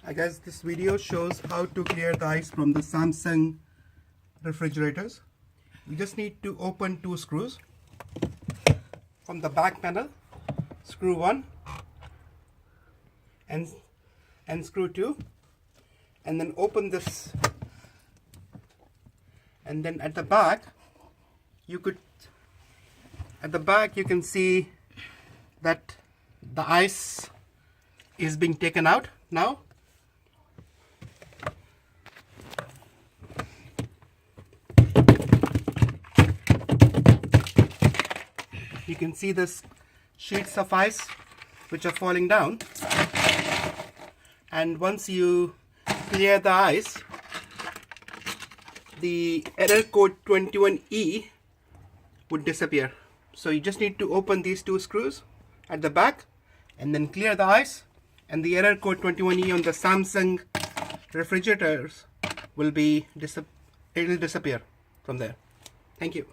I guess this video shows how to clear the ice from the Samsung refrigerators. You just need to open two screws from the back panel. Screw 1 and screw 2, and then open this, and then at the back you can see that the ice is being taken out now. You can see the sheets of ice which are falling down, and once you clear the ice, the error code 21E would disappear. So you just need to open these two screws at the back and then clear the ice, and the error code 21E on the Samsung refrigerators will disappear from there. Thank you.